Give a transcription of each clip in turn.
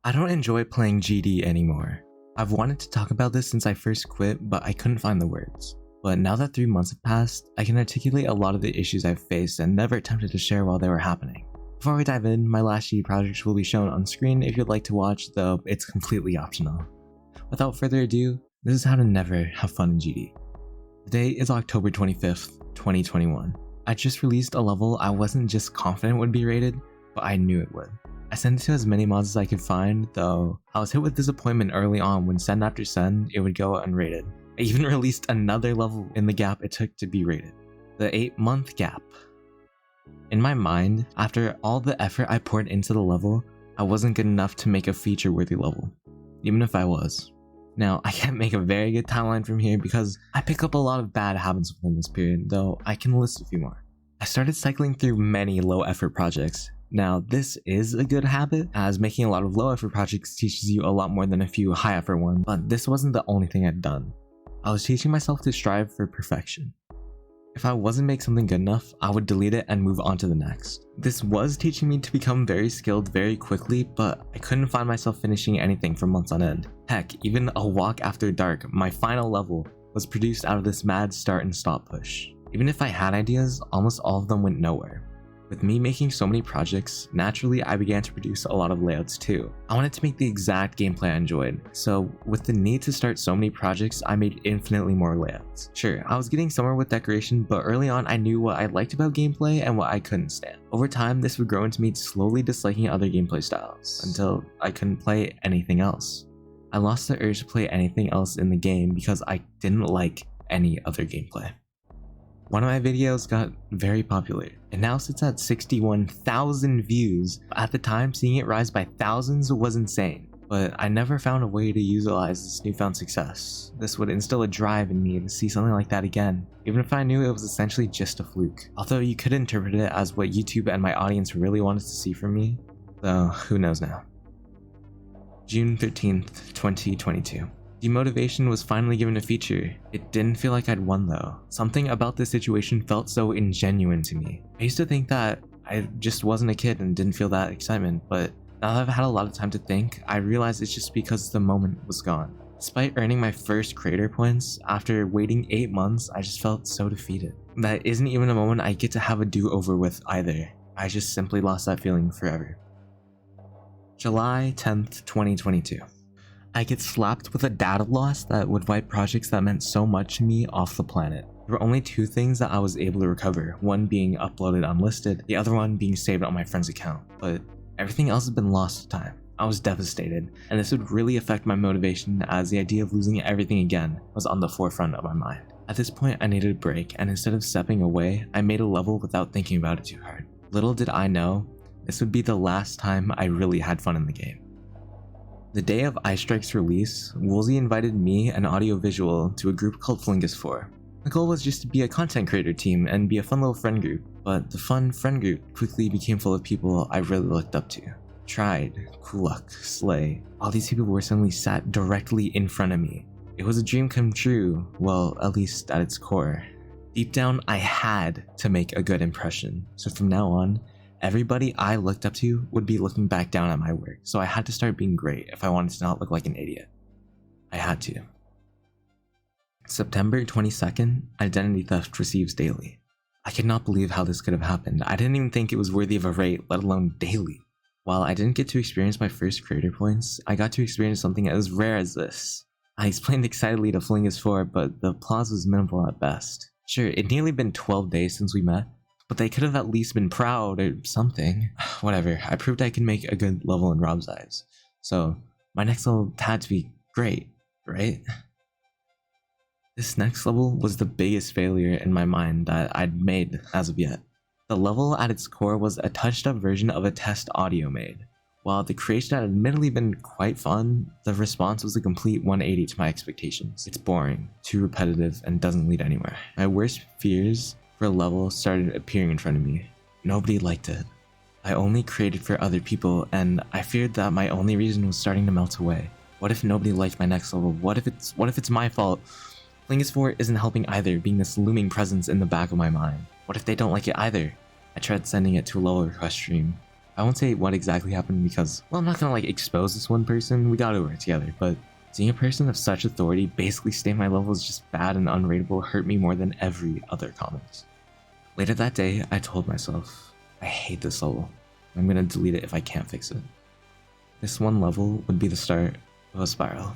I don't enjoy playing GD anymore. I've wanted to talk about this since I first quit, but I couldn't find the words. But now that 3 months have passed, I can articulate a lot of the issues I've faced and never attempted to share while they were happening. Before we dive in, my last GD projects will be shown on screen if you'd like to watch, though it's completely optional. Without further ado, this is how to never have fun in GD. Today is October 25th, 2021. I just released a level I wasn't just confident would be rated, but I knew it would. I sent it to as many mods as I could find, though I was hit with disappointment early on when send after send it would go unrated. I even released another level in the gap it took to be rated. The 8-month gap. In my mind, after all the effort I poured into the level, I wasn't good enough to make a feature-worthy level, even if I was. Now, I can't make a very good timeline from here because I pick up a lot of bad habits within this period, though I can list a few more. I started cycling through many low-effort projects. Now, this is a good habit, as making a lot of low-effort projects teaches you a lot more than a few high-effort ones, but this wasn't the only thing I'd done. I was teaching myself to strive for perfection. If I wasn't make something good enough, I would delete it and move on to the next. This was teaching me to become very skilled very quickly, but I couldn't find myself finishing anything for months on end. Heck, even A Walk After Dark, my final level, was produced out of this mad start and stop push. Even if I had ideas, almost all of them went nowhere. With me making so many projects, naturally I began to produce a lot of layouts too. I wanted to make the exact gameplay I enjoyed, so with the need to start so many projects, I made infinitely more layouts. Sure, I was getting somewhere with decoration, but early on I knew what I liked about gameplay and what I couldn't stand. Over time, this would grow into me slowly disliking other gameplay styles, until I couldn't play anything else. I lost the urge to play anything else in the game because I didn't like any other gameplay. One of my videos got very popular. It now sits at 61,000 views. At the time, seeing it rise by thousands was insane, but I never found a way to utilize this newfound success. This would instill a drive in me to see something like that again, even if I knew it was essentially just a fluke. Although you could interpret it as what YouTube and my audience really wanted to see from me, though who knows now. June 13th, 2022. Demotivation was finally given a feature. It didn't feel like I'd won though. Something about this situation felt so ingenuine to me. I used to think that I just wasn't a kid and didn't feel that excitement, but now that I've had a lot of time to think, I realize it's just because the moment was gone. Despite earning my first creator points, after waiting 8 months, I just felt so defeated. That isn't even a moment I get to have a do-over with either. I just simply lost that feeling forever. July 10th, 2022. I get slapped with a data loss that would wipe projects that meant so much to me off the planet. There were only 2 things that I was able to recover, one being uploaded unlisted, the other one being saved on my friend's account, but everything else had been lost to time. I was devastated, and this would really affect my motivation as the idea of losing everything again was on the forefront of my mind. At this point, I needed a break, and instead of stepping away, I made a level without thinking about it too hard. Little did I know, this would be the last time I really had fun in the game. The day of Ice Strike's release, Woolsey invited me and Audiovisual to a group called Flingus4. The goal was just to be a content creator team and be a fun little friend group, but the fun friend group quickly became full of people I really looked up to. Tried, Kulak, Slay, all these people were suddenly sat directly in front of me. It was a dream come true, well, at least at its core. Deep down, I had to make a good impression, so from now on, everybody I looked up to would be looking back down at my work, so I had to start being great if I wanted to not look like an idiot. I had to. September 22nd, identity theft receives daily. I could not believe how this could have happened. I didn't even think it was worthy of a rate, let alone daily. While I didn't get to experience my first creator points, I got to experience something as rare as this. I explained excitedly to Flingus4, but the applause was minimal at best. Sure, it'd nearly been 12 days since we met, but they could have at least been proud or something. Whatever, I proved I could make a good level in Rob's eyes. So, my next level had to be great, right? This next level was the biggest failure in my mind that I'd made as of yet. The level at its core was a touched up version of a test audio made. While the creation had admittedly been quite fun, the response was a complete 180 to my expectations. It's boring, too repetitive, and doesn't lead anywhere. My worst fears for a level started appearing in front of me. Nobody liked it. I only created for other people, and I feared that my only reason was starting to melt away. What if nobody liked my next level? What if it's my fault? Flingus4 isn't helping either, being this looming presence in the back of my mind. What if they don't like it either? I tried sending it to a level request stream. I won't say what exactly happened because, well, I'm not gonna like expose this one person, we got over it together, but seeing a person of such authority basically state my level is just bad and unrateable hurt me more than every other comment. Later that day, I told myself, I hate this level. I'm gonna delete it if I can't fix it. This one level would be the start of a spiral.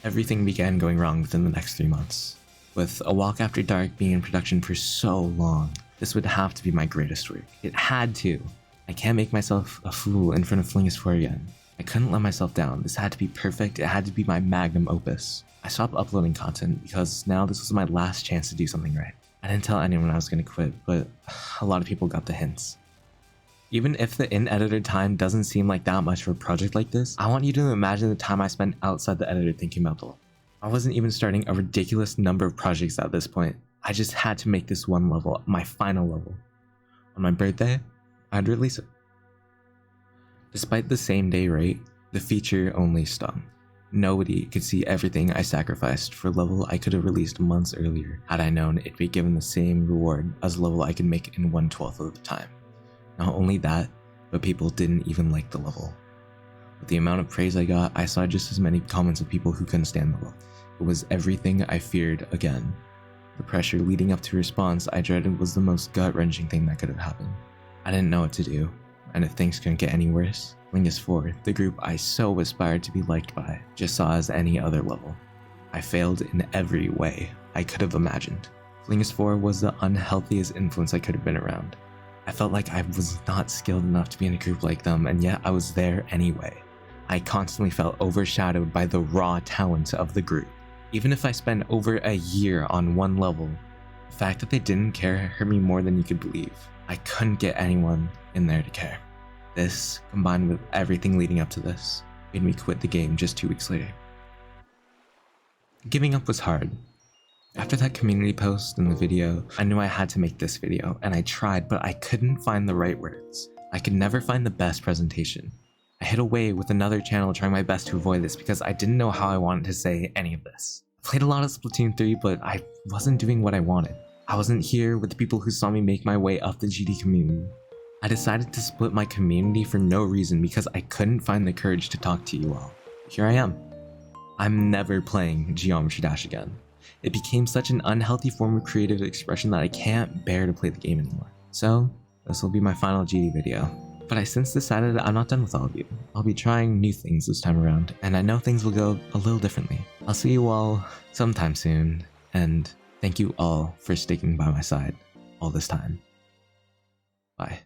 Everything began going wrong within the next 3 months. With A Walk After Dark being in production for so long, this would have to be my greatest work. It had to. I can't make myself a fool in front of Flingus 4 again. I couldn't let myself down. This had to be perfect. It had to be my magnum opus. I stopped uploading content because now this was my last chance to do something right. I didn't tell anyone I was going to quit, but a lot of people got the hints. Even if the in-editor time doesn't seem like that much for a project like this, I want you to imagine the time I spent outside the editor thinking about the level. I wasn't even starting a ridiculous number of projects at this point. I just had to make this one level my final level. On my birthday, I'd release it. Despite the same day rate, the feature only stung. Nobody could see everything I sacrificed for a level I could have released months earlier had I known it'd be given the same reward as a level I could make in 1/12 of the time. Not only that, but people didn't even like the level. With the amount of praise I got, I saw just as many comments of people who couldn't stand the level. It was everything I feared again. The pressure leading up to response I dreaded was the most gut-wrenching thing that could have happened. I didn't know what to do, and if things couldn't get any worse, Flingus 4, the group I so aspired to be liked by, just saw as any other level. I failed in every way I could have imagined. Flingus 4 was the unhealthiest influence I could have been around. I felt like I was not skilled enough to be in a group like them, and yet I was there anyway. I constantly felt overshadowed by the raw talent of the group. Even if I spent over a year on one level, the fact that they didn't care hurt me more than you could believe. I couldn't get anyone in there to care. This, combined with everything leading up to this, made me quit the game just 2 weeks later. Giving up was hard. After that community post and the video, I knew I had to make this video, and I tried, but I couldn't find the right words. I could never find the best presentation. I hid away with another channel trying my best to avoid this because I didn't know how I wanted to say any of this. I played a lot of Splatoon 3, but I wasn't doing what I wanted. I wasn't here with the people who saw me make my way up the GD community. I decided to split my community for no reason because I couldn't find the courage to talk to you all. Here I am. I'm never playing Geometry Dash again. It became such an unhealthy form of creative expression that I can't bear to play the game anymore. So, this will be my final GD video. But I since decided I'm not done with all of you. I'll be trying new things this time around, and I know things will go a little differently. I'll see you all sometime soon, and thank you all for sticking by my side all this time. Bye.